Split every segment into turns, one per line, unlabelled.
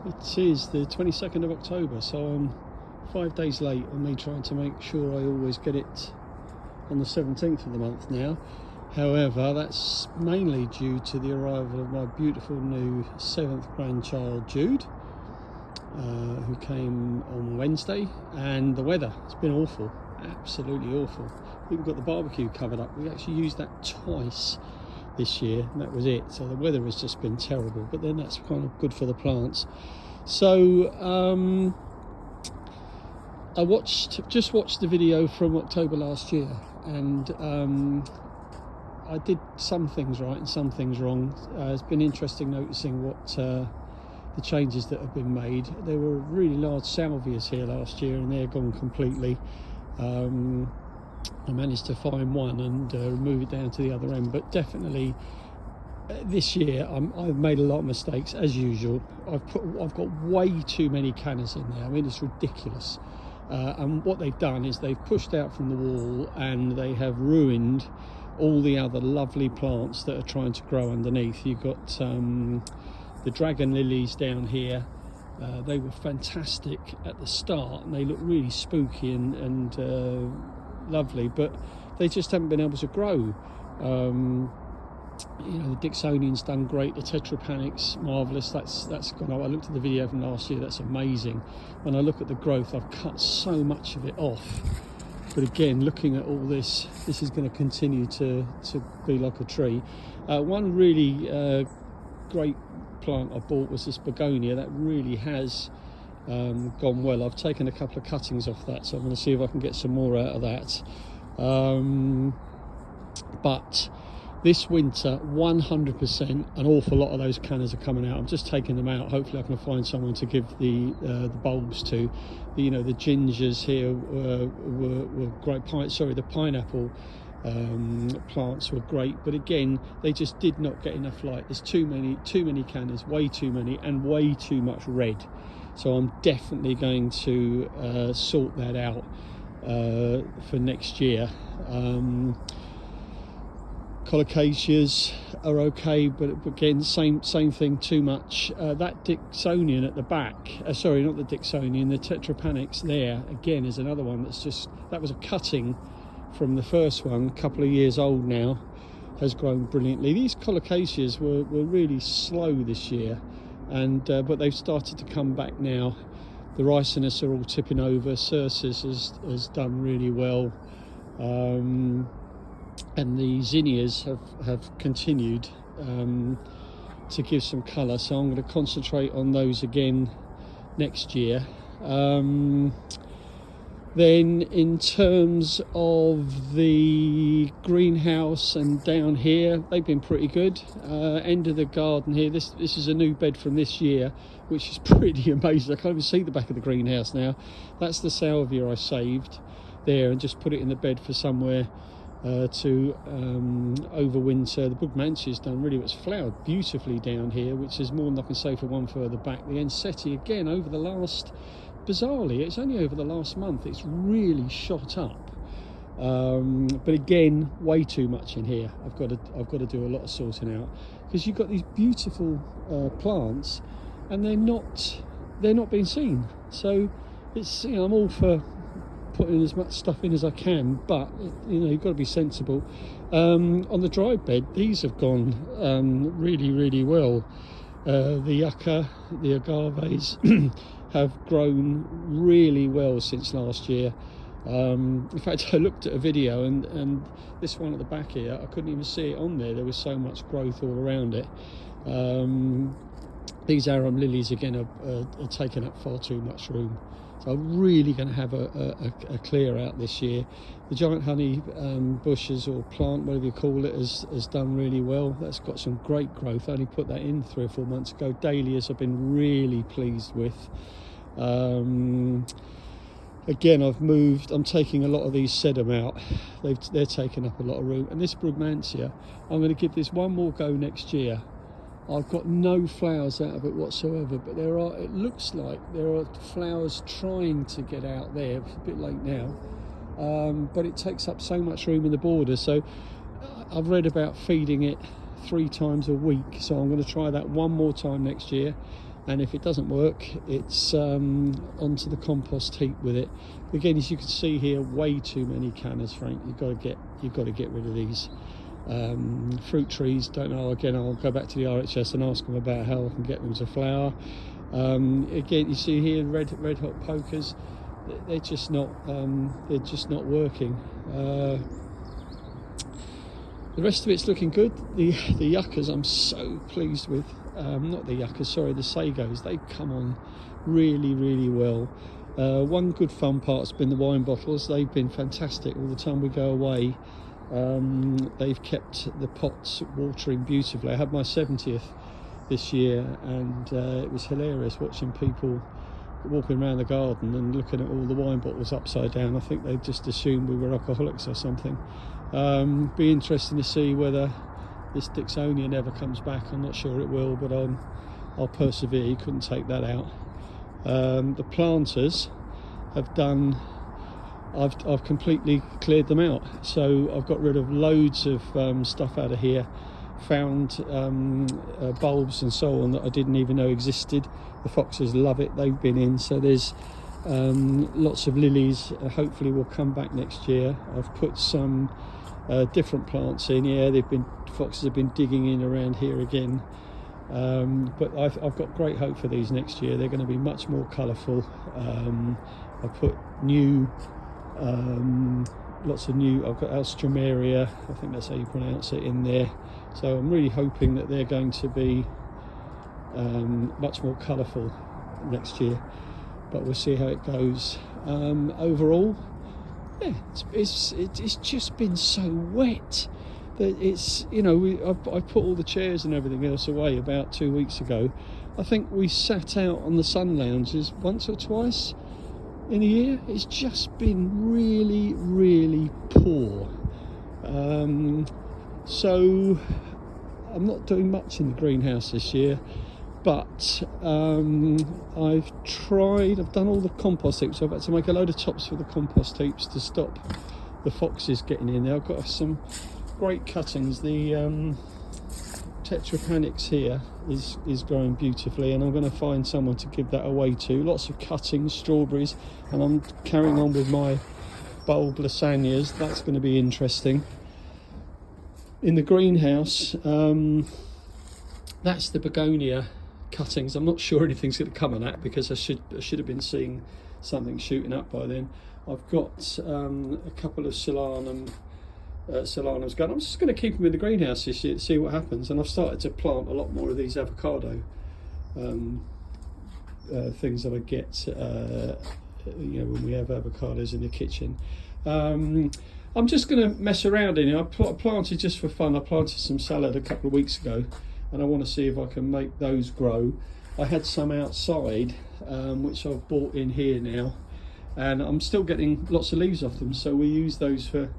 It is the 22nd of October, so I'm 5 days late on me trying to make sure I always get it on the 17th of the month now. However, that's mainly due to the arrival of my beautiful new 7th grandchild, Jude, who came on Wednesday, and the weather, it's been awful, absolutely awful. We've got the barbecue covered up. We actually used that twice this year, and that was it. So the weather has just been terrible, but then that's kind of good for the plants. So I just watched the video from October last year, and I did some things right and some things wrong. It's been interesting noticing what the changes that have been made. There were really large salvias here last year, and they're gone completely. I managed to find one and move it down to the other end, but definitely this year I've made a lot of mistakes as usual. I've got way too many cannas in there. I mean, it's ridiculous. And what they've done is they've pushed out from the wall and they have ruined all the other lovely plants that are trying to grow underneath. You've got the dragon lilies down here. They were fantastic at the start and they look really spooky and lovely, but they just haven't been able to grow. You know, the Dixonian's done great, the Tetrapanic's marvellous, that's gone up. I looked at the video from last year, that's amazing. When I look at the growth, I've cut so much of it off, but again, looking at all this is going to continue to be like a tree. One really great plant I bought was this begonia that really has gone well. I've taken a couple of cuttings off that, so I'm going to see if I can get some more out of that. But this winter, 100%, an awful lot of those cannas are coming out. I'm just taking them out. Hopefully I can find someone to give the bulbs to. You know, the gingers here were great. The pineapple plants were great, but again, they just did not get enough light. There's too many cannas, way too many, and way too much red. So I'm definitely going to sort that out for next year. Colocaceas are okay, but again, same thing, too much. That Dixonian at the back, sorry, not the Dixonian, the Tetrapanics there, again, is another one that was a cutting from the first one, a couple of years old now, has grown brilliantly. These Colocaceas were really slow this year, and but they've started to come back now. The Ricinus are all tipping over. Cercis has done really well. And the zinnias have continued to give some colour, so I'm going to concentrate on those again next year. Then in terms of the greenhouse and down here, they've been pretty good. End of the garden here, this is a new bed from this year, which is pretty amazing. I can't even see the back of the greenhouse now. That's the salvia I saved there and just put it in the bed for somewhere to overwinter. The Brugmansia's done really well. It's flowered beautifully down here, which is more than I can say for one further back. The Enseti, again, bizarrely, it's only over the last month, it's really shot up. But again, way too much in here. I've got to do a lot of sorting out, because you've got these beautiful plants, and they're not being seen. So it's, you know, I'm all for putting as much stuff in as I can, but you know, you've got to be sensible. On the dry bed, these have gone really well. The yucca, the agaves have grown really well since last year. In fact, I looked at a video and this one at the back here, I couldn't even see it on there. There was so much growth all around it. These arum lilies again are taking up far too much room. So I'm really going to have a clear out this year. The giant honey bushes, or plant, whatever you call it, has done really well. That's got some great growth. I only put that in 3 or 4 months ago. Dahlias I've been really pleased with. Again, I'm taking a lot of these sedum out. They're taking up a lot of room. And this Brugmansia, I'm going to give this one more go next year. I've got no flowers out of it whatsoever, but it looks like there are flowers trying to get out there. It's a bit late now, but it takes up so much room in the border. So I've read about feeding it 3 times a week, so I'm going to try that one more time next year. and if it doesn't work, it's onto the compost heap with it. Again, as you can see here, way too many cannas, Frank. You've got to get rid of these. Fruit trees, don't know. Again, I'll go back to the RHS and ask them about how I can get them to flower. Again, you see here red hot pokers. They're just not working. The rest of it's looking good. The yuccas I'm so pleased with. Not the yuccas, sorry, the sagos. They've come on really well. One good fun part's been the wine bottles. They've been fantastic all the time we go away. They've kept the pots watering beautifully. I had my 70th this year, and it was hilarious watching people walking around the garden and looking at all the wine bottles upside down. I think they just assumed we were alcoholics or something. Be interesting to see whether this Dicksonia never comes back. I'm not sure it will, but I'll persevere. You couldn't take that out. The planters have done. I've completely cleared them out, so I've got rid of loads of stuff out of here. Found bulbs and so on that I didn't even know existed. The foxes love it. They've been in, so there's lots of lilies. Hopefully will come back next year. I've put some different plants in. Yeah, foxes have been digging in around here again, but I've got great hope for these next year. They're going to be much more colourful. I put new lots of new. I've got Alstroemeria, I think that's how you pronounce it, in there. So I'm really hoping that they're going to be much more colourful next year, but we'll see how it goes. Overall, yeah, it's just been so wet that it's, you know, I put all the chairs and everything else away about 2 weeks ago. I think we sat out on the sun lounges once or twice in a year. It's just been really poor. So I'm not doing much in the greenhouse this year, but I've done all the compost heaps. So I've had to make a load of tops for the compost heaps to stop the foxes getting in there. I've got some great cuttings. The Tetrapanics here is growing beautifully, and I'm going to find someone to give that away to. Lots of cuttings, strawberries, and I'm carrying on with my bulb lasagnas. That's going to be interesting. In the greenhouse, that's the begonia cuttings. I'm not sure anything's going to come on that, because I should have been seeing something shooting up by then. I've got a couple of solanums going. I'm just going to keep them in the greenhouse this year to see what happens. And I've started to plant a lot more of these avocado things that I get when we have avocados in the kitchen. I'm just going to mess around in here. I planted just for fun. I planted some salad a couple of weeks ago, and I want to see if I can make those grow. I had some outside, which I've bought in here now, and I'm still getting lots of leaves off them, so we use those for a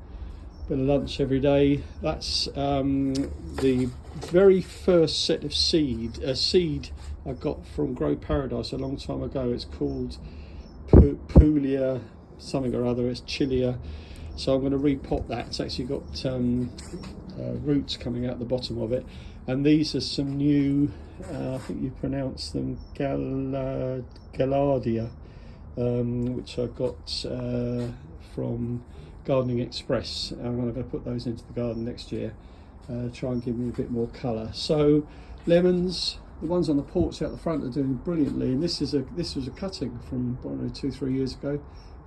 bit of lunch every day. That's the very first set of seed I got from Grow Paradise a long time ago. It's called Puglia something or other. It's Chilia. So I'm going to repot that. It's actually got roots coming out the bottom of it. And these are some new, I think you pronounce them Gaillardia, which I got from Gardening Express. I'm going to put those into the garden next year, try and give me a bit more colour. So lemons, the ones on the porch out the front are doing brilliantly, and this was a cutting from, I don't know, 2-3 years ago,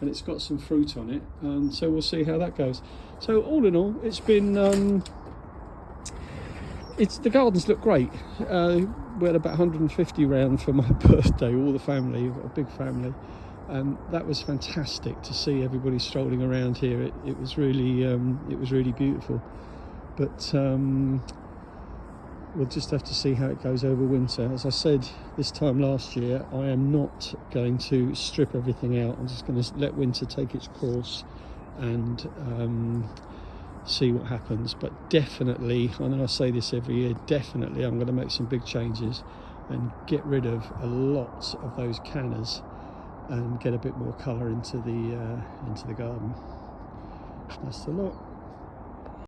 and it's got some fruit on it, and so we'll see how that goes. So all in all, it's been the gardens look great. We had about 150 round for my birthday, all the family. We've got a big family, and that was fantastic to see everybody strolling around here. It was really beautiful, but we'll just have to see how it goes over winter. As I said this time last year, I am not going to strip everything out. I'm just going to let winter take its course and see what happens. But definitely, I know I say this every year, definitely I'm going to make some big changes and get rid of a lot of those cannas and get a bit more colour into the garden. That's the lot.